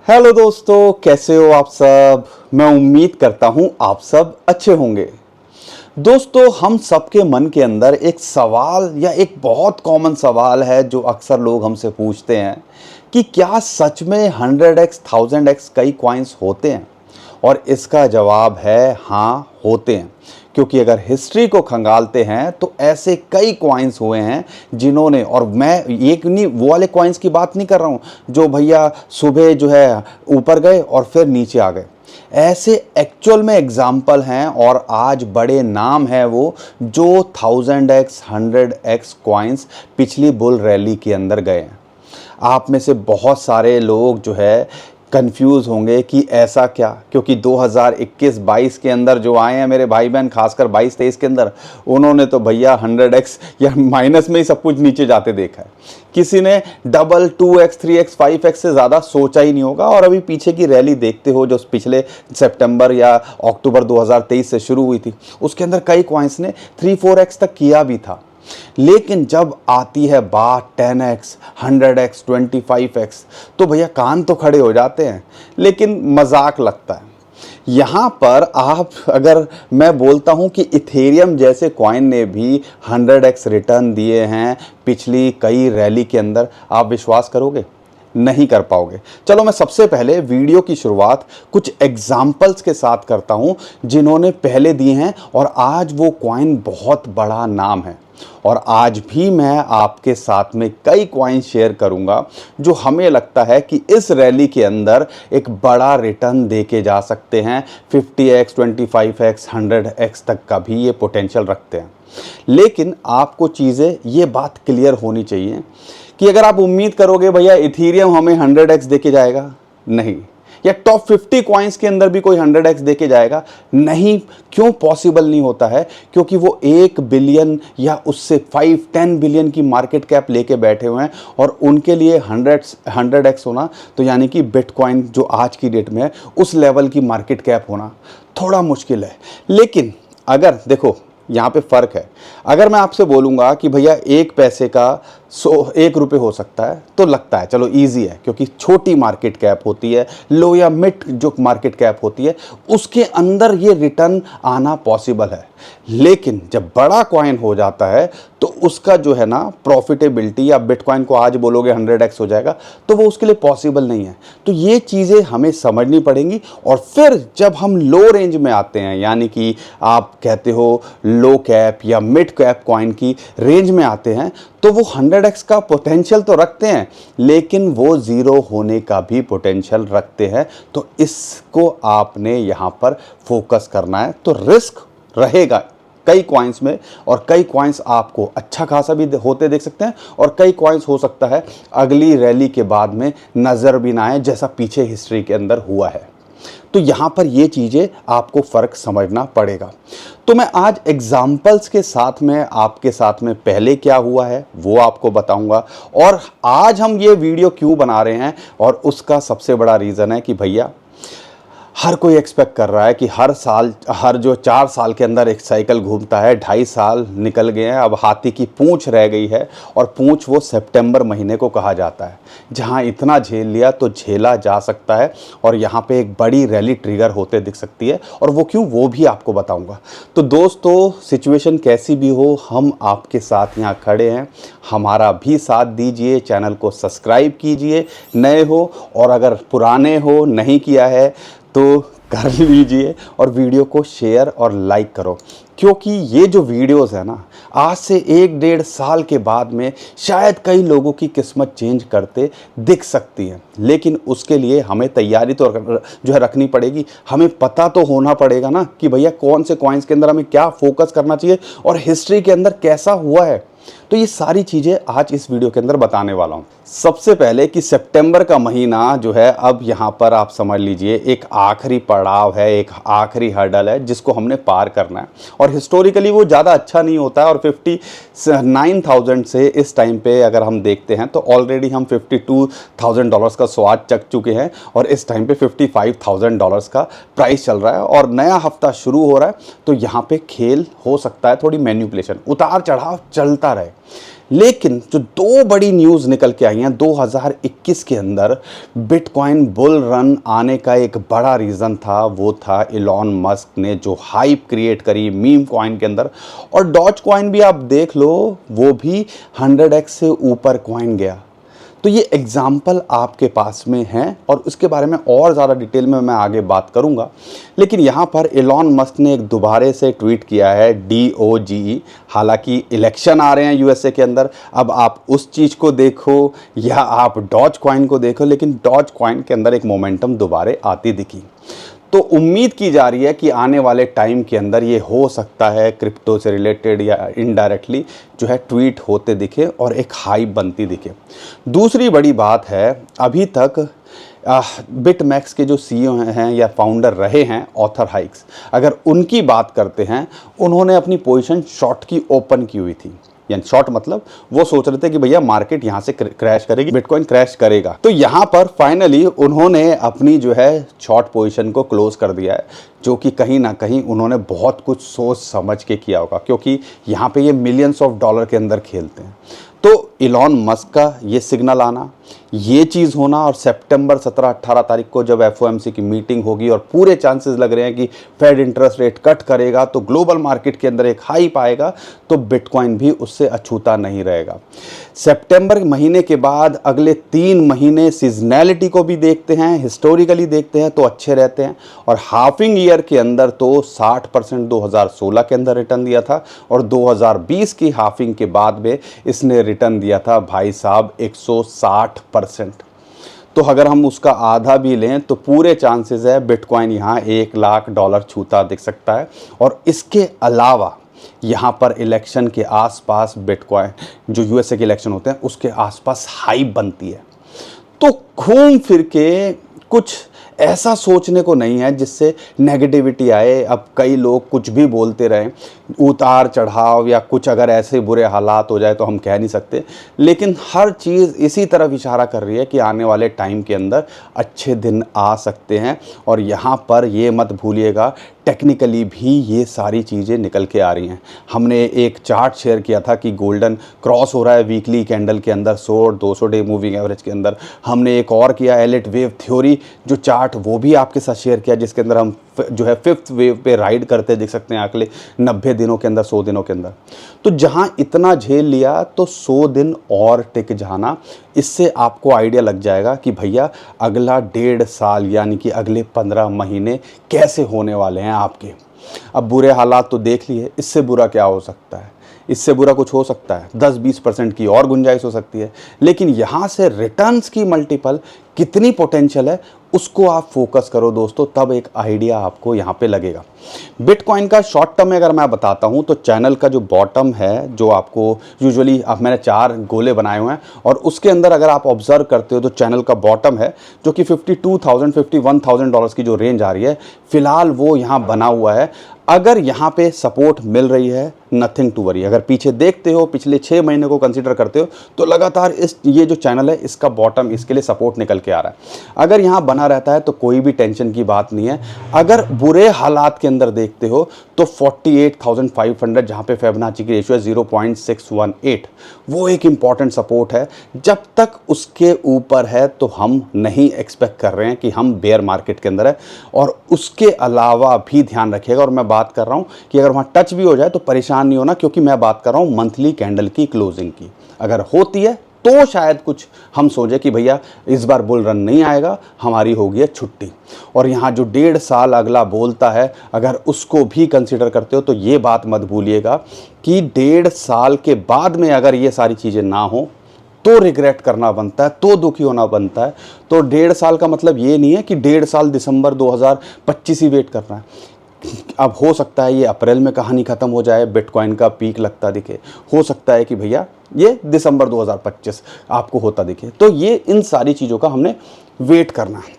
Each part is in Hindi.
हेलो दोस्तों, कैसे हो आप सब। मैं उम्मीद करता हूं आप सब अच्छे होंगे। दोस्तों, हम सबके मन के अंदर एक सवाल या एक बहुत कॉमन सवाल है जो अक्सर लोग हमसे पूछते हैं कि क्या सच में 100x 1000x कई कॉइन्स होते हैं। और इसका जवाब है हाँ, होते हैं। क्योंकि अगर हिस्ट्री को खंगालते हैं तो ऐसे कई कॉइन्स हुए हैं जिन्होंने, और मैं एक नहीं वो वाले कॉइन्स की बात नहीं कर रहा हूँ जो भैया सुबह जो है ऊपर गए और फिर नीचे आ गए। ऐसे एक्चुअल में एग्जाम्पल हैं और आज बड़े नाम हैं वो जो 1000x 100x कॉइन्स पिछली बुल रैली के अंदर गए हैं। आप में से बहुत सारे लोग जो है कंफ्यूज होंगे कि ऐसा क्या, क्योंकि 2021-22 के अंदर जो आए हैं मेरे भाई बहन, खासकर 22-23 के अंदर, उन्होंने तो भैया 100x या माइनस में ही सब कुछ नीचे जाते देखा है। किसी ने डबल 2x 3x 5x से ज़्यादा सोचा ही नहीं होगा। और अभी पीछे की रैली देखते हो जो पिछले सितंबर या अक्टूबर 2023 से शुरू हुई थी, उसके अंदर कई कॉइन्स ने 3-4x तक किया भी था। लेकिन जब आती है बात 10x 100x 25x तो भैया कान तो खड़े हो जाते हैं, लेकिन मजाक लगता है। यहाँ पर आप, अगर मैं बोलता हूँ कि इथेरियम जैसे कॉइन ने भी 100x रिटर्न दिए हैं पिछली कई रैली के अंदर, आप विश्वास करोगे? नहीं कर पाओगे। चलो मैं सबसे पहले वीडियो की शुरुआत कुछ एग्जाम्पल्स के साथ करता हूँ जिन्होंने पहले दिए हैं और आज वो कॉइन बहुत बड़ा नाम है। और आज भी मैं आपके साथ में कई कॉइन शेयर करूंगा जो हमें लगता है कि इस रैली के अंदर एक बड़ा रिटर्न देके जा सकते हैं। 50x 25x 100x तक का भी ये पोटेंशियल रखते हैं। लेकिन आपको चीज़ें, ये बात क्लियर होनी चाहिए कि अगर आप उम्मीद करोगे भैया इथीरियम हमें 100x देके जाएगा, नहीं। या टॉप 50 कॉइन्स के अंदर भी कोई 100x देके जाएगा, नहीं। क्यों पॉसिबल नहीं होता है? क्योंकि वो 1 बिलियन या उससे 5-10 बिलियन की मार्केट कैप लेके बैठे हुए हैं और उनके लिए 100x होना तो यानी कि बिटकॉइन जो आज की डेट में है उस लेवल की मार्केट कैप होना थोड़ा मुश्किल है। लेकिन अगर देखो, यहाँ पे फ़र्क है। अगर मैं आपसे बोलूँगा कि भैया 1 पैसे का 1 रुपये हो सकता है तो लगता है चलो इजी है, क्योंकि छोटी मार्केट कैप होती है, लो या मिड जो मार्केट कैप होती है उसके अंदर ये रिटर्न आना पॉसिबल है। लेकिन जब बड़ा कॉइन हो जाता है तो उसका जो है ना प्रॉफिटेबिलिटी, या बिटकॉइन को आज बोलोगे 100x हो जाएगा तो वो उसके लिए पॉसिबल नहीं है। तो ये चीज़ें हमें समझनी पड़ेंगी। और फिर जब हम लो रेंज में आते हैं, यानी कि आप कहते हो लो कैप या मिड कैप कॉइन की रेंज में आते हैं, तो वो 100x का पोटेंशियल तो रखते हैं लेकिन वो ज़ीरो होने का भी पोटेंशियल रखते हैं। तो इसको आपने यहाँ पर फोकस करना है। तो रिस्क रहेगा कई कॉइन्स में, और कई कॉइन्स आपको अच्छा खासा भी होते देख सकते हैं और कई कॉइन्स हो सकता है अगली रैली के बाद में नज़र भी ना आए, जैसा पीछे हिस्ट्री के अंदर हुआ है। तो यहाँ पर ये चीज़ें आपको फ़र्क समझना पड़ेगा। तो मैं आज एग्जाम्पल्स के साथ में आपके साथ में पहले क्या हुआ है वो आपको बताऊंगा, और आज हम ये वीडियो क्यों बना रहे हैं। और उसका सबसे बड़ा रीज़न है कि भैया हर कोई एक्सपेक्ट कर रहा है कि हर साल, हर जो 4 साल के अंदर एक साइकिल घूमता है, 2.5 साल निकल गए हैं, अब हाथी की पूंछ रह गई है। और पूंछ वो सितंबर महीने को कहा जाता है जहां इतना झेल लिया तो झेला जा सकता है। और यहाँ पे एक बड़ी रैली ट्रिगर होते दिख सकती है, और वो क्यों वो भी आपको बताऊंगा। तो दोस्तों, सिचुएशन कैसी भी हो, हम आपके साथ यहाँ खड़े हैं। हमारा भी साथ दीजिए, चैनल को सब्सक्राइब कीजिए नए हो, और अगर पुराने हो नहीं किया है तो कर लीजिए, और वीडियो को शेयर और लाइक करो। क्योंकि ये जो वीडियोस है ना, आज से 1-1.5 साल के बाद में शायद कई लोगों की किस्मत चेंज करते दिख सकती है। लेकिन उसके लिए हमें तैयारी तो जो है रखनी पड़ेगी। हमें पता तो होना पड़ेगा ना कि भैया कौन से कॉइन्स के अंदर हमें क्या फोकस करना चाहिए और हिस्ट्री के अंदर कैसा हुआ है। तो ये सारी चीज़ें आज इस वीडियो के अंदर बताने वाला हूँ। सबसे पहले कि सितंबर का महीना जो है, अब यहाँ पर आप समझ लीजिए एक आखिरी पड़ाव है, एक आखिरी हर्डल है जिसको हमने पार करना है। और हिस्टोरिकली वो ज़्यादा अच्छा नहीं होता है। और 59,000 से इस टाइम पे अगर हम देखते हैं तो ऑलरेडी हम $52,000 का स्वाद चख चुके हैं, और इस टाइम पे $55,000 का प्राइस चल रहा है और नया हफ्ता शुरू हो रहा है। तो यहाँ पे खेल हो सकता है थोड़ी मैनिपुलेशन, उतार चढ़ाव चलता रहे। लेकिन जो दो बड़ी न्यूज़ निकल के आई हैं 2021 के अंदर, बिटकॉइन बुल रन आने का एक बड़ा रीज़न था, वो था इलॉन मस्क ने जो हाइप क्रिएट करी मीम कॉइन के अंदर। और डॉज कॉइन भी आप देख लो, वो भी 100x से ऊपर कॉइन गया। तो ये एग्जाम्पल आपके पास में है और उसके बारे में और ज़्यादा डिटेल में मैं आगे बात करूंगा। लेकिन यहाँ पर इलॉन मस्क ने एक दोबारे से ट्वीट किया है DOGE। हालांकि इलेक्शन आ रहे हैं यूएसए के अंदर, अब आप उस चीज़ को देखो या आप डॉज कॉइन को देखो, लेकिन डॉज कॉइन के अंदर एक मोमेंटम दोबारे आती दिखी। तो उम्मीद की जा रही है कि आने वाले टाइम के अंदर ये हो सकता है क्रिप्टो से रिलेटेड या इनडायरेक्टली जो है ट्वीट होते दिखे और एक हाइप बनती दिखे। दूसरी बड़ी बात है, अभी तक बिटमैक्स के जो CEO हैं या फाउंडर रहे हैं ऑथर हाइक्स, अगर उनकी बात करते हैं, उन्होंने अपनी पोजीशन शॉर्ट की ओपन की हुई थी। यानी शॉर्ट मतलब वो सोच रहे थे कि भैया मार्केट यहाँ से क्रैश करेगी, बिटकॉइन क्रैश करेगा। तो यहाँ पर फाइनली उन्होंने अपनी जो है शॉर्ट पोजीशन को क्लोज कर दिया है, जो कि कहीं ना कहीं उन्होंने बहुत कुछ सोच समझ के किया होगा, क्योंकि यहाँ पे ये मिलियंस ऑफ डॉलर के अंदर खेलते हैं। तो इलॉन मस्क का ये सिग्नल आना, ये चीज़ होना, और सितंबर 17-18 तारीख को जब FOMC की मीटिंग होगी और पूरे चांसेस लग रहे हैं कि फेड इंटरेस्ट रेट कट करेगा तो ग्लोबल मार्केट के अंदर एक हाइप आएगा, तो बिटकॉइन भी उससे अछूता नहीं रहेगा। सितंबर महीने के बाद अगले 3 महीने सीजनैलिटी को भी देखते हैं, हिस्टोरिकली देखते हैं तो अच्छे रहते हैं। और हाफिंग ईयर के अंदर तो 60% 2016 के अंदर रिटर्न दिया था, और 2020 की हाफिंग के बाद में इसने रिटर्न दिया था भाई साहब 160%। तो अगर हम उसका आधा भी लें तो पूरे चांसेस है बिटकॉइन यहाँ $1 लाख छूता दिख सकता है। और इसके अलावा यहाँ पर इलेक्शन के आसपास बिटकॉइन, जो यूएसए के इलेक्शन होते हैं उसके आसपास हाइप बनती है। तो घूम फिर के कुछ ऐसा सोचने को नहीं है जिससे नेगेटिविटी आए। अब कई लोग कुछ भी बोलते रहें, उतार चढ़ाव या कुछ अगर ऐसे बुरे हालात हो जाए तो हम कह नहीं सकते, लेकिन हर चीज़ इसी तरफ इशारा कर रही है कि आने वाले टाइम के अंदर अच्छे दिन आ सकते हैं। और यहाँ पर ये मत भूलिएगा, टेक्निकली भी ये सारी चीज़ें निकल के आ रही हैं। हमने एक चार्ट शेयर किया था कि गोल्डन क्रॉस हो रहा है वीकली कैंडल के अंदर 100-200 डे मूविंग एवरेज के अंदर। हमने एक और किया एलिट वेव थ्योरी जो चार्ट, वो भी आपके साथ शेयर किया, जिसके अंदर हम जो है 5th वेव पे राइड करते देख सकते हैं अगले 90 दिनों के अंदर, 100 दिनों के अंदर। तो जहाँ इतना झेल लिया तो 100 दिन और टिक जाना, इससे आपको आइडिया लग जाएगा कि भैया अगला 1.5 साल यानी कि अगले 15 महीने कैसे होने वाले हैं आपके। अब बुरे हालात तो देख लिए, इससे बुरा क्या हो सकता है? इससे बुरा कुछ हो सकता है? 10-20% की और गुंजाइश हो सकती है, लेकिन यहाँ से रिटर्न्स की मल्टीपल कितनी पोटेंशियल है उसको आप फोकस करो दोस्तों, तब एक आइडिया आपको यहाँ पे लगेगा। बिटकॉइन का शॉर्ट टर्म में अगर मैं बताता हूँ तो चैनल का जो बॉटम है, जो आपको यूजुअली, अब मैंने 4 गोले बनाए हुए हैं और उसके अंदर अगर आप ऑब्जर्व करते हो तो चैनल का बॉटम है जो कि $52,000-51,000 की जो रेंज आ रही है, फिलहाल वो यहाँ बना हुआ है। अगर यहाँ पे सपोर्ट मिल रही है, नथिंग टू वरी। अगर पीछे देखते हो, पिछले 6 महीने को कंसीडर करते हो तो लगातार ये जो चैनल है इसका बॉटम, इसके लिए सपोर्ट निकल के आ रहा है। अगर यहाँ बना रहता है तो कोई भी टेंशन की बात नहीं है। अगर बुरे हालात के अंदर देखते हो तो 48,500 जहाँ पे फिबोनाची की रेशियो है 0.618, वो एक इम्पॉर्टेंट सपोर्ट है। जब तक उसके ऊपर है तो हम नहीं एक्सपेक्ट कर रहे हैं कि हम बेयर मार्केट के अंदर है। और उसके अलावा भी ध्यान रखिएगा, और मैं बात कर रहा हूँ कि अगर वहाँ टच भी हो जाए तो परेशान नहीं होना, क्योंकि मैं बात कर रहा हूँ मंथली कैंडल की क्लोजिंग की। अगर होती है तो शायद कुछ हम सोचे कि भैया इस बार बुल रन नहीं आएगा, हमारी होगी है छुट्टी। और यहाँ जो 1.5 साल अगला बोलता है, अगर उसको भी कंसीडर करते हो तो ये बात मत भूलिएगा कि 1.5 साल के बाद में अगर ये सारी चीज़ें ना हो तो रिग्रेट करना बनता है, तो दुखी होना बनता है। तो 1.5 साल का मतलब ये नहीं है कि 1.5 साल दिसंबर 2025 ही वेट करना है। अब हो सकता है ये अप्रैल में कहानी ख़त्म हो जाए, बिटकॉइन का पीक लगता दिखे, हो सकता है कि भैया ये दिसंबर 2025 आपको होता दिखे। तो ये इन सारी चीज़ों का हमने वेट करना है,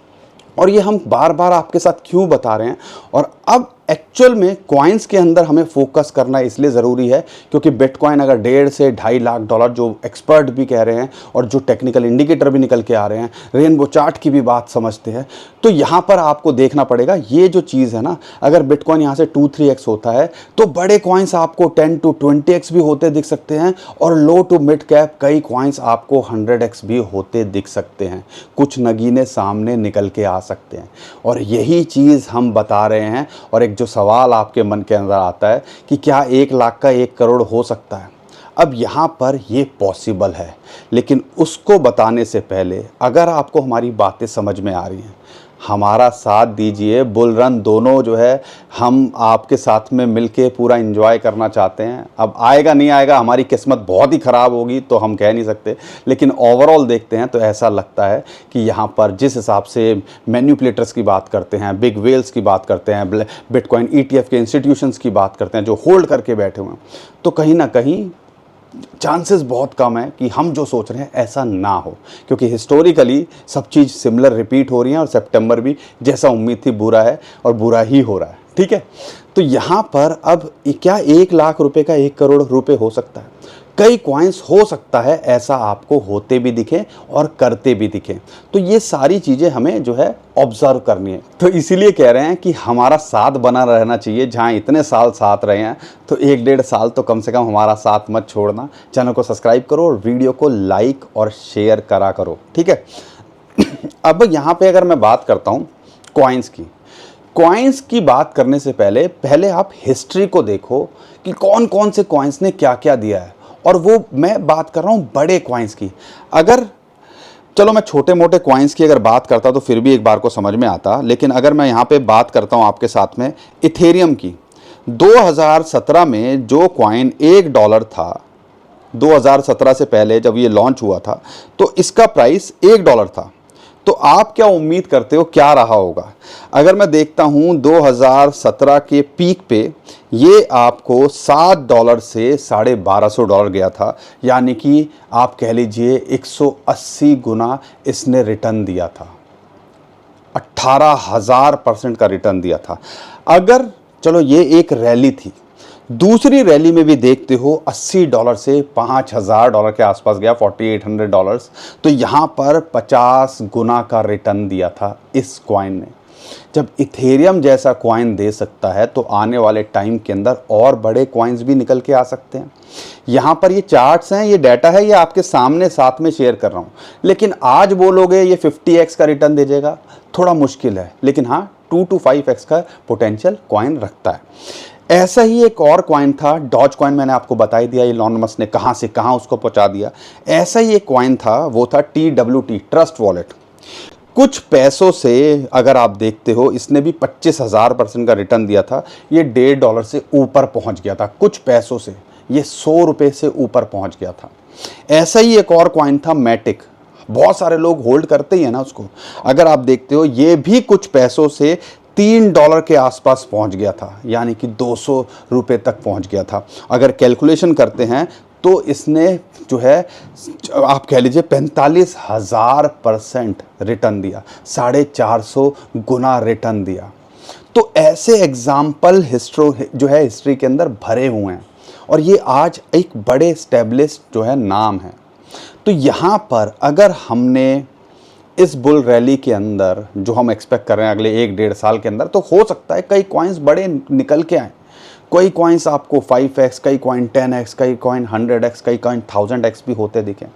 और ये हम बार बार आपके साथ क्यों बता रहे हैं। और अब एक्चुअल में कॉइन्स के अंदर हमें फोकस करना इसलिए ज़रूरी है क्योंकि बिटकॉइन अगर 1.5 से 2.5 लाख डॉलर, जो एक्सपर्ट भी कह रहे हैं और जो टेक्निकल इंडिकेटर भी निकल के आ रहे हैं, रेनबो चार्ट की भी बात समझते हैं, तो यहाँ पर आपको देखना पड़ेगा ये जो चीज़ है ना, अगर बिटकॉइन यहाँ से 2-3x होता है तो बड़े कॉइन्स आपको 10 to 20x भी होते दिख सकते हैं और लो टू मिड कैप कई कॉइन्स आपको 100x भी होते दिख सकते हैं। कुछ नगीने सामने निकल के आ सकते हैं और यही चीज़ हम बता रहे हैं। और एक जो सवाल आपके मन के अंदर आता है कि क्या 1 लाख का 1 करोड़ हो सकता है, अब यहाँ पर ये पॉसिबल है, लेकिन उसको बताने से पहले अगर आपको हमारी बातें समझ में आ रही हैं, हमारा साथ दीजिए। बुल रन दोनों जो है हम आपके साथ में मिलके पूरा एंजॉय करना चाहते हैं। अब आएगा नहीं आएगा, हमारी किस्मत बहुत ही ख़राब होगी तो हम कह नहीं सकते, लेकिन ओवरऑल देखते हैं तो ऐसा लगता है कि यहाँ पर जिस हिसाब से मैन्युपुलेटर्स की बात करते हैं, बिग वेल्स की बात करते हैं, बिटकॉइन ETF के इंस्टीट्यूशंस की बात करते हैं जो होल्ड करके बैठे हुए हैं, तो कहीं ना कहीं चांसेस बहुत कम है कि हम जो सोच रहे हैं ऐसा ना हो, क्योंकि हिस्टोरिकली सब चीज़ सिमिलर रिपीट हो रही हैं और सितंबर भी जैसा उम्मीद थी बुरा है और बुरा ही हो रहा है। ठीक है, तो यहाँ पर अब क्या 1 लाख रुपए का 1 करोड़ रुपए हो सकता है? कई कॉइन्स हो सकता है ऐसा आपको होते भी दिखे और करते भी दिखे, तो ये सारी चीज़ें हमें जो है ऑब्जर्व करनी है। तो इसीलिए कह रहे हैं कि हमारा साथ बना रहना चाहिए। जहाँ इतने साल साथ रहे हैं तो 1-1.5 साल तो कम से कम हमारा साथ मत छोड़ना। चैनल को सब्सक्राइब करो और वीडियो को लाइक और शेयर करा करो। ठीक है, अब यहाँ पे अगर मैं बात करता हूँ कॉइन्स की बात करने से पहले आप हिस्ट्री को देखो कि कौन कौन से कॉइन्स ने क्या क्या दिया है, और वो मैं बात कर रहा हूँ बड़े कॉइन्स की। अगर चलो मैं छोटे मोटे कॉइन्स की अगर बात करता तो फिर भी एक बार को समझ में आता, लेकिन अगर मैं यहाँ पे बात करता हूँ आपके साथ में इथेरियम की, 2017 में जो कॉइन $1 था, 2017 से पहले जब ये लॉन्च हुआ था तो इसका प्राइस $1 था। तो आप क्या उम्मीद करते हो क्या रहा होगा? अगर मैं देखता हूं 2017 के पीक पे ये आपको $7 से $1250 गया था, यानी कि आप कह लीजिए 180 गुना इसने रिटर्न दिया था, 18,000% का रिटर्न दिया था। अगर चलो ये एक रैली थी, दूसरी रैली में भी देखते हो $80 से $5,000 के आसपास गया, $4,800, तो यहाँ पर 50 गुना का रिटर्न दिया था इस कॉइन ने। जब इथेरियम जैसा कॉइन दे सकता है तो आने वाले टाइम के अंदर और बड़े कॉइन्स भी निकल के आ सकते हैं। यहाँ पर ये चार्ट्स हैं, ये डाटा है, ये आपके सामने साथ में शेयर कर रहा हूँ, लेकिन आज बोलोगे ये 50x का रिटर्न दे जाएगा, थोड़ा मुश्किल है, लेकिन हाँ 2 to 5x का पोटेंशियल कॉइन रखता है। ऐसा ही एक और कॉइन था डॉज कॉइन, मैंने आपको बता ही दिया इलॉन मस्क ने कहाँ से कहाँ उसको पहुँचा दिया। ऐसा ही एक कॉइन था, वो था TWT, ट्रस्ट वॉलेट। कुछ पैसों से अगर आप देखते हो इसने भी 25,000% का रिटर्न दिया था। ये $1.5 से ऊपर पहुँच गया था, कुछ पैसों से ये ₹100 से ऊपर पहुँच गया था। ऐसा ही एक और कॉइन था मैटिक, बहुत सारे लोग होल्ड करते ही है ना उसको। अगर आप देखते हो ये भी कुछ पैसों से $3 के आसपास पहुंच गया था, यानी कि ₹200 तक पहुंच गया था। अगर कैलकुलेशन करते हैं तो इसने जो है आप कह लीजिए 45,000% रिटर्न दिया, 450 गुना रिटर्न दिया। तो ऐसे एग्जाम्पल हिस्ट्री के अंदर भरे हुए हैं और ये आज एक बड़े स्टैब्लिश्ड जो है नाम है। तो यहाँ पर अगर हमने इस बुल रैली के अंदर जो हम एक्सपेक्ट कर रहे हैं अगले 1-1.5 साल के अंदर, तो हो सकता है कई कॉइन्स बड़े निकल के आए। कोई कॉइन्स आपको 5x, कई कॉइन 10x, कई कॉइन 100x, कई कॉइन 1000x भी होते दिखे।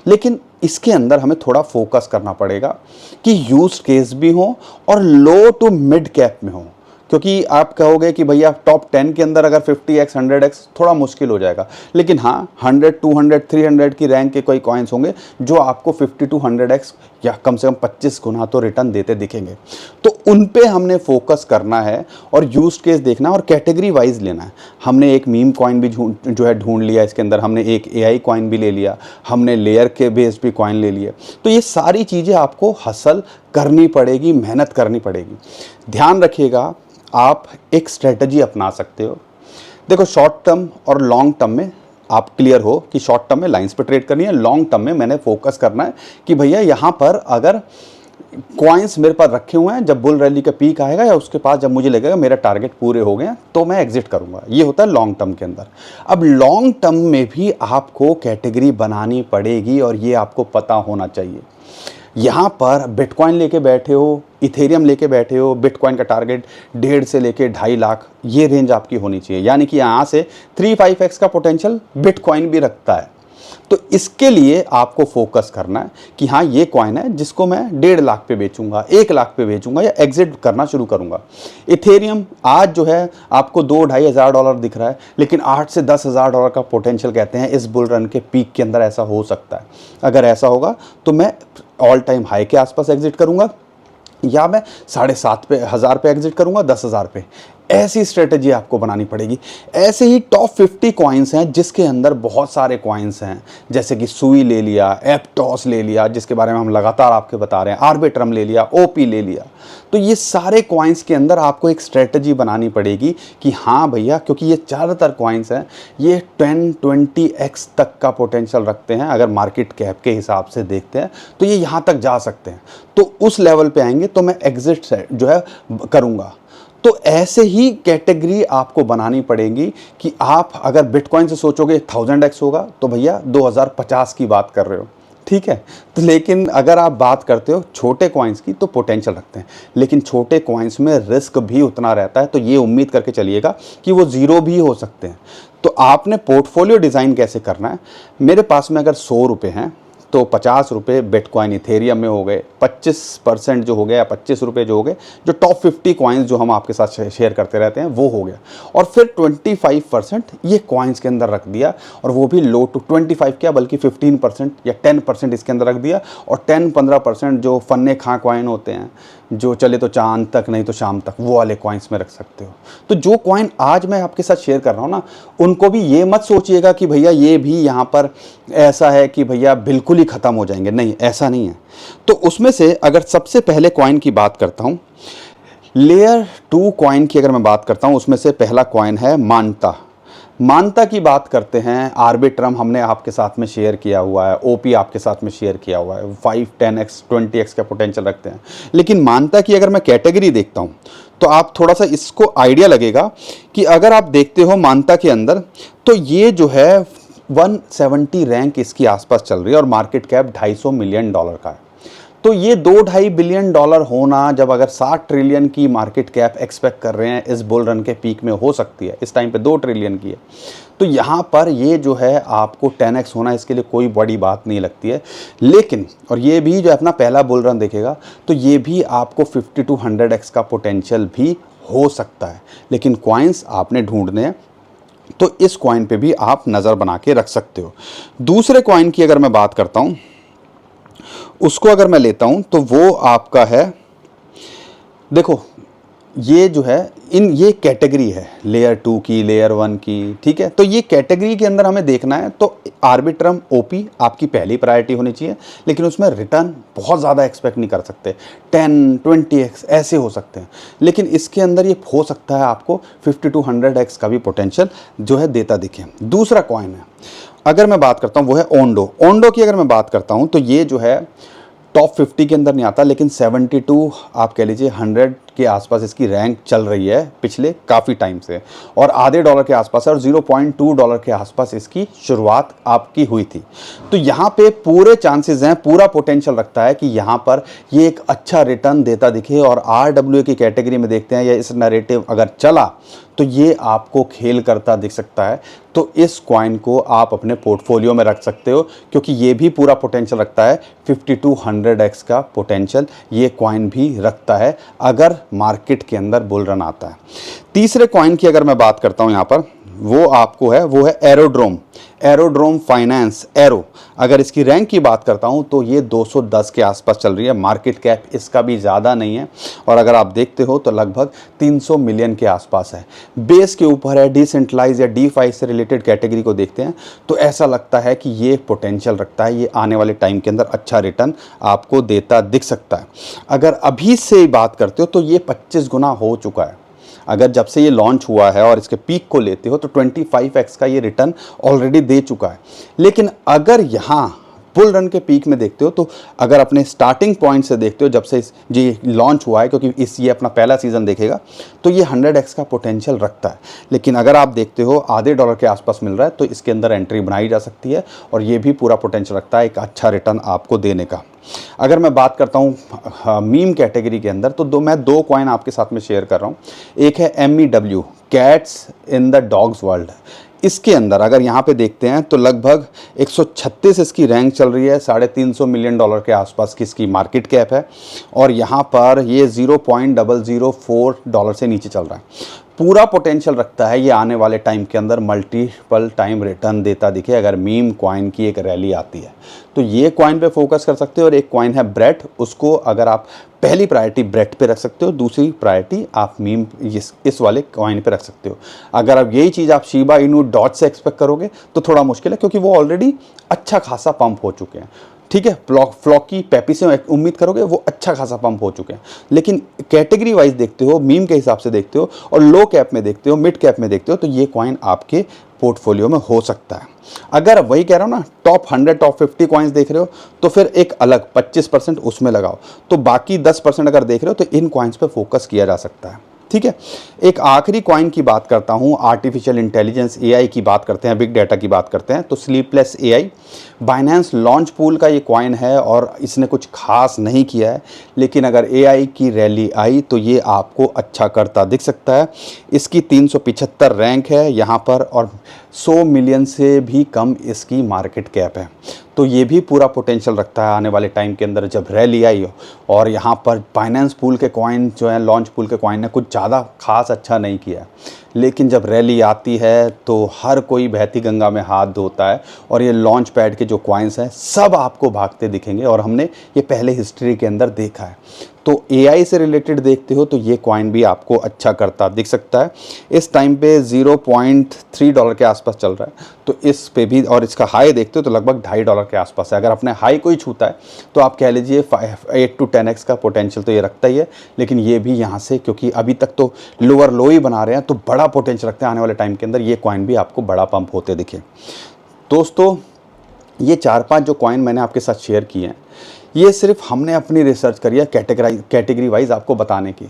लेकिन इसके अंदर हमें थोड़ा फोकस करना पड़ेगा कि यूज केस भी हो और लो टू मिड कैप में हो, क्योंकि आप कहोगे कि भैया टॉप 10 के अंदर अगर 50x 100x थोड़ा मुश्किल हो जाएगा, लेकिन हाँ 100 200 300 की रैंक के कोई कॉइन्स होंगे जो आपको 50 to 100x या कम से कम 25 गुना तो रिटर्न देते दिखेंगे। तो उन पे हमने फोकस करना है और यूज केस देखना है और कैटेगरी वाइज लेना है। हमने एक मीम कॉइन भी जो है ढूंढ लिया, इसके अंदर हमने एक AI कॉइन भी ले लिया, हमने लेयर के बेस भी कॉइन ले लिए। तो ये सारी चीज़ें आपको हसल करनी पड़ेगी, मेहनत करनी पड़ेगी। ध्यान रखिएगा, आप एक स्ट्रेटजी अपना सकते हो। देखो शॉर्ट टर्म और लॉन्ग टर्म में आप क्लियर हो कि शॉर्ट टर्म में लाइंस पे ट्रेड करनी है, लॉन्ग टर्म में मैंने फोकस करना है कि भैया यहाँ पर अगर कॉइन्स मेरे पास रखे हुए हैं, जब बुल रैली का पीक आएगा या उसके पास जब मुझे लगेगा मेरा टारगेट पूरे हो गए हैं तो मैं एग्जिट करूंगा। ये होता है लॉन्ग टर्म के अंदर। अब लॉन्ग टर्म में भी आपको कैटेगरी बनानी पड़ेगी और ये आपको पता होना चाहिए। यहाँ पर बिटकॉइन लेके बैठे हो, इथेरियम लेके बैठे हो, बिटकॉइन का टारगेट 1.5 से लेके 2.5 लाख, ये रेंज आपकी होनी चाहिए। यानी कि यहाँ से 3-5x का पोटेंशियल बिटकॉइन भी रखता है। तो इसके लिए आपको फोकस करना है कि हाँ ये कॉइन है जिसको मैं 1.5 लाख पे बेचूंगा, 1 लाख पे बेचूंगा या एग्जिट करना शुरू करूंगा। इथेरियम आज जो है आपको $2-2.5 हज़ार दिख रहा है, लेकिन $8 से $10 हज़ार का पोटेंशियल कहते हैं इस बुल रन के पीक के अंदर ऐसा हो सकता है। अगर ऐसा होगा तो मैं ऑल टाइम हाई के आसपास एग्जिट करूंगा या मैं 7.5 हज़ार पे एग्जिट करूंगा, 10 हज़ार पे। ऐसी स्ट्रेटेजी आपको बनानी पड़ेगी। ऐसे ही टॉप 50 कॉइन्स हैं जिसके अंदर बहुत सारे कॉइन्स हैं, जैसे कि सुई ले लिया, एप्टॉस ले लिया जिसके बारे में हम लगातार आपके बता रहे हैं, आर्बिट्रम ले लिया, ओपी ले लिया। तो ये सारे कॉइन्स के अंदर आपको एक स्ट्रेटेजी बनानी पड़ेगी कि हाँ भैया, क्योंकि ये ज़्यादातर कॉइन्स हैं ये 10-20x तक का पोटेंशियल रखते हैं। अगर मार्केट कैप के हिसाब से देखते हैं तो ये यहाँ तक जा सकते हैं। तो उस लेवल पे आएंगे तो मैं एग्जिट जो है करूँगा। तो ऐसे ही कैटेगरी आपको बनानी पड़ेगी कि आप अगर बिटकॉइन से सोचोगे 1000x होगा तो भैया 2050 की बात कर रहे हो, ठीक है। तो लेकिन अगर आप बात करते हो छोटे कॉइन्स की तो पोटेंशियल रखते हैं, लेकिन छोटे कॉइन्स में रिस्क भी उतना रहता है। तो ये उम्मीद करके चलिएगा कि वो ज़ीरो भी हो सकते हैं। तो आपने पोर्टफोलियो डिज़ाइन कैसे करना है, मेरे पास में अगर 100 रुपये हैं तो 50 रुपये बिटकॉइन इथेरियम में हो गए, 25% जो हो गया, 25 रुपये जो हो गए, जो टॉप 50 कॉइन्स जो हम आपके साथ शेयर करते रहते हैं वो हो गया। और फिर 25% ये कॉइन्स के अंदर रख दिया, और वो भी लो टू 25 क्या बल्कि 15% या 10% इसके अंदर रख दिया। और 10-15% जो फन्ने खां कॉइन होते हैं, जो चले तो चांद तक नहीं तो शाम तक, वो वाले कॉइन्स में रख सकते हो। तो जो कॉइन आज मैं आपके साथ शेयर कर रहा हूँ ना, उनको भी ये मत सोचिएगा कि भैया ये भी यहाँ पर ऐसा है कि भैया बिल्कुल ही ख़त्म हो जाएंगे, नहीं, ऐसा नहीं है। तो उसमें से अगर सबसे पहले कॉइन की बात करता हूँ, लेयर 2 कॉइन की अगर मैं बात करता हूँ, उसमें से पहला कॉइन है मानता। मानता की बात करते हैं, आर्बिट्रम हमने आपके साथ में शेयर किया हुआ है, ओपी आपके साथ में शेयर किया हुआ है, 5-10x 20x का पोटेंशियल रखते हैं। लेकिन मानता की अगर मैं कैटेगरी देखता हूँ तो आप थोड़ा सा इसको आइडिया लगेगा कि अगर आप देखते हो मानता के अंदर, तो ये जो है 170 रैंक इसकी आसपास चल रही है और मार्केट कैप $250 मिलियन का है। तो ये $2-2.5 बिलियन होना, जब अगर 60 ट्रिलियन की मार्केट कैप एक्सपेक्ट कर रहे हैं इस बुल रन के पीक में, हो सकती है इस टाइम पे 2 ट्रिलियन की है, तो यहाँ पर ये जो है आपको 10x होना इसके लिए कोई बड़ी बात नहीं लगती है। लेकिन और ये भी जो अपना पहला बुल रन देखेगा तो ये भी आपको 50-100x का पोटेंशियल भी हो सकता है। लेकिन कॉइन्स आपने ढूंढने हैं, तो इस कॉइन पे भी आप नज़र बना के रख सकते हो। दूसरे कॉइन की अगर मैं बात करता हूँ, उसको अगर मैं लेता हूं तो वो आपका है, देखो ये जो है ये कैटेगरी है लेयर 2 की, लेयर 1 की, ठीक है। तो ये कैटेगरी के अंदर हमें देखना है तो आर्बिट्रम, ओपी आपकी पहली प्रायोरिटी होनी चाहिए, लेकिन उसमें रिटर्न बहुत ज़्यादा एक्सपेक्ट नहीं कर सकते, 10-20x ऐसे हो सकते हैं। लेकिन इसके अंदर ये हो सकता है आपको 50-100x का भी पोटेंशियल जो है देता दिखे। दूसरा कॉइन है, अगर मैं बात करता हूँ वो है ओंडो। ओंडो की अगर मैं बात करता हूँ तो ये जो है टॉप 50 के अंदर नहीं आता, लेकिन 72 आप कह लीजिए 100 के आसपास इसकी रैंक चल रही है पिछले काफ़ी टाइम से, और आधे डॉलर के आसपास है, और $0.2 के आसपास इसकी शुरुआत आपकी हुई थी। तो यहाँ पे पूरे चांसेस हैं, पूरा पोटेंशियल रखता है कि यहाँ पर ये एक अच्छा रिटर्न देता दिखे। और RWA की कैटेगरी में देखते हैं, या इस नैरेटिव अगर चला तो ये आपको खेल करता दिख सकता है। तो इस कॉइन को आप अपने पोर्टफोलियो में रख सकते हो, क्योंकि ये भी पूरा पोटेंशियल रखता है, 50-100x का पोटेंशियल ये कॉइन भी रखता है अगर मार्केट के अंदर बुल रन आता है। तीसरे कॉइन की अगर मैं बात करता हूँ यहाँ पर, वो आपको है, वो है एरोड्रोम फाइनेंस, एरो। अगर इसकी रैंक की बात करता हूँ तो ये 210 के आसपास चल रही है, मार्केट कैप इसका भी ज़्यादा नहीं है, और अगर आप देखते हो तो लगभग 300 मिलियन के आसपास है। बेस के ऊपर है, डिसेंट्रलाइज या DeFi से रिलेटेड कैटेगरी को देखते हैं तो ऐसा लगता है कि ये पोटेंशियल रखता है, ये आने वाले टाइम के अंदर अच्छा रिटर्न आपको देता दिख सकता है। अगर अभी से बात करते हो तो ये 25 गुना हो चुका है। अगर जब से ये लॉन्च हुआ है और इसके पीक को लेते हो तो 25x का ये रिटर्न ऑलरेडी दे चुका है। लेकिन अगर यहाँ बुल रन के पीक में देखते हो तो अगर अपने स्टार्टिंग पॉइंट से देखते हो, जब से ये लॉन्च हुआ है, क्योंकि ये अपना पहला सीज़न देखेगा, तो ये 100x का पोटेंशियल रखता है। लेकिन अगर आप देखते हो आधे डॉलर के आसपास मिल रहा है, तो इसके अंदर एंट्री बनाई जा सकती है और ये भी पूरा पोटेंशियल रखता है एक अच्छा रिटर्न आपको देने का। अगर मैं बात करता हूँ मीम कैटेगरी के अंदर, तो मैं दो कॉइन आपके साथ में शेयर कर रहा हूँ। एक है MEW, cats in the dogs world. इसके अंदर अगर यहाँ पे देखते हैं तो लगभग 136 इसकी रैंक चल रही है, $350 मिलियन के आसपास की इसकी मार्केट कैप है और यहाँ पर ये $0.004 से नीचे चल रहा है। पूरा पोटेंशियल रखता है ये आने वाले टाइम के अंदर मल्टीपल टाइम रिटर्न देता दिखे अगर मीम कॉइन की एक रैली आती है। तो ये कॉइन पे फोकस कर सकते हो। और एक कॉइन है ब्रेट, उसको अगर आप पहली प्रायोरिटी ब्रेट पे रख सकते हो, दूसरी प्रायोरिटी आप मीम इस वाले कॉइन पे रख सकते हो। अगर अब यही चीज़ आप शिबा इनू डॉट से एक्सपेक्ट करोगे तो थोड़ा मुश्किल है, क्योंकि वो ऑलरेडी अच्छा खासा पंप हो चुके हैं। ठीक है, फ्लॉकी पेपी से उम्मीद करोगे वो अच्छा खासा पंप हो चुके हैं। लेकिन कैटेगरी वाइज देखते हो, मीम के हिसाब से देखते हो और लो कैप में देखते हो, मिड कैप में देखते हो, तो ये कॉइन आपके पोर्टफोलियो में हो सकता है। अगर वही कह रहा हूँ ना, टॉप 100 टॉप 50 कॉइन्स देख रहे हो तो फिर एक अलग 25% उसमें लगाओ, तो बाकी 10% अगर देख रहे हो तो इन कॉइन्स पे फोकस किया जा सकता है। ठीक है, एक आखिरी कॉइन की बात करता हूँ, आर्टिफिशियल इंटेलिजेंस AI की बात करते हैं, बिग डाटा की बात करते हैं, तो sleepless AI Binance launch pool का ये कॉइन है और इसने कुछ खास नहीं किया है, लेकिन अगर AI की रैली आई तो ये आपको अच्छा करता दिख सकता है। इसकी 375 रैंक है यहाँ पर और 100 मिलियन से भी कम इसकी मार्केट कैप है। तो ये भी पूरा पोटेंशियल रखता है आने वाले टाइम के अंदर जब रैली आई हो। और यहाँ पर फाइनेंस पूल के कॉइन जो है, लॉन्च पूल के कॉइन ने कुछ ज़्यादा खास अच्छा नहीं किया, लेकिन जब रैली आती है तो हर कोई बहती गंगा में हाथ धोता है और ये लॉन्च पैड के जो कॉइन्स हैं सब आपको भागते दिखेंगे और हमने ये पहले हिस्ट्री के अंदर देखा है। तो AI से रिलेटेड देखते हो तो ये कॉइन भी आपको अच्छा करता दिख सकता है। इस टाइम पे $0.3 के आसपास चल रहा है, तो इस पे भी, और इसका हाई देखते हो तो लगभग $2.5 के आसपास है। अगर अपने हाई कोई छूता है तो आप कह लीजिए 8 to 10x का पोटेंशियल तो ये रखता ही है, लेकिन ये भी यहाँ से, क्योंकि अभी तक तो लोअर लो ही बना रहे हैं, तो बड़ा पोटेंशियल रखते हैं आने वाले टाइम के अंदर ये कॉइन भी आपको बड़ा पंप होते दिखे। दोस्तों, ये 4-5 जो कॉइन मैंने आपके साथ शेयर किए हैं, ये सिर्फ हमने अपनी रिसर्च करी है कैटेगरी वाइज आपको बताने की,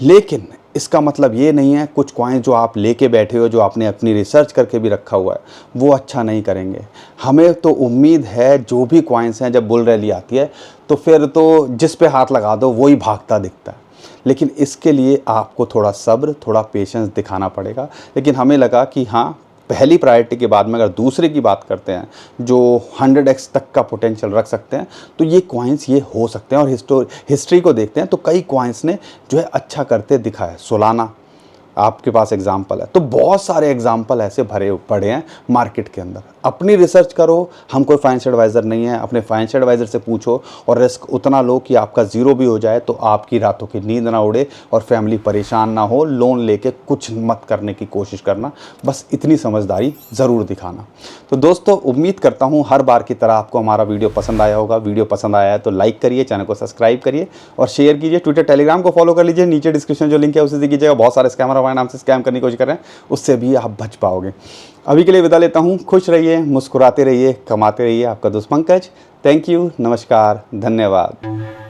लेकिन इसका मतलब ये नहीं है कुछ कॉइन जो आप लेके बैठे हो, जो आपने अपनी रिसर्च करके भी रखा हुआ है, वो अच्छा नहीं करेंगे। हमें तो उम्मीद है जो भी कॉइन्स हैं, जब बुल रैली आती है तो फिर तो जिस पे हाथ लगा दो वही भागता दिखता है, लेकिन इसके लिए आपको थोड़ा सब्र, थोड़ा पेशेंस दिखाना पड़ेगा। लेकिन हमें लगा कि हाँ, पहली प्रायोरिटी के बाद में अगर दूसरे की बात करते हैं जो 100x तक का पोटेंशियल रख सकते हैं, तो ये कॉइन्स ये हो सकते हैं। और हिस्ट्री को देखते हैं तो कई कॉइन्स ने जो है अच्छा करते दिखा है। सोलाना आपके पास एग्जाम्पल है, तो बहुत सारे एग्जाम्पल ऐसे भरे पड़े हैं मार्केट के अंदर। अपनी रिसर्च करो, हम कोई फाइनेंशियल एडवाइज़र नहीं है, अपने फाइनेंशियल एडवाइज़र से पूछो और रिस्क उतना लो कि आपका ज़ीरो भी हो जाए तो आपकी रातों की नींद ना उड़े और फैमिली परेशान ना हो। लोन लेके कुछ मत करने की कोशिश करना, बस इतनी समझदारी ज़रूर दिखाना। तो दोस्तों, उम्मीद करता हूँ हर बार की तरह आपको हमारा वीडियो पसंद आया होगा। वीडियो पसंद आया है तो लाइक करिए, चैनल को सब्सक्राइब करिए और शेयर कीजिए। ट्विटर टेलीग्राम को फॉलो कर लीजिए, नीचे डिस्क्रिप्शन जो लिंक है उसे कीजिएगा। बहुत सारे स्कैमर हमारे नाम से स्कैम करने की कोशिश कर रहे हैं, उससे भी आप बच पाओगे। अभी के लिए विदा लेता हूँ। खुश रहिए, मुस्कुराते रहिए, कमाते रहिए। आपका दोस्त पंकज। थैंक यू, नमस्कार, धन्यवाद।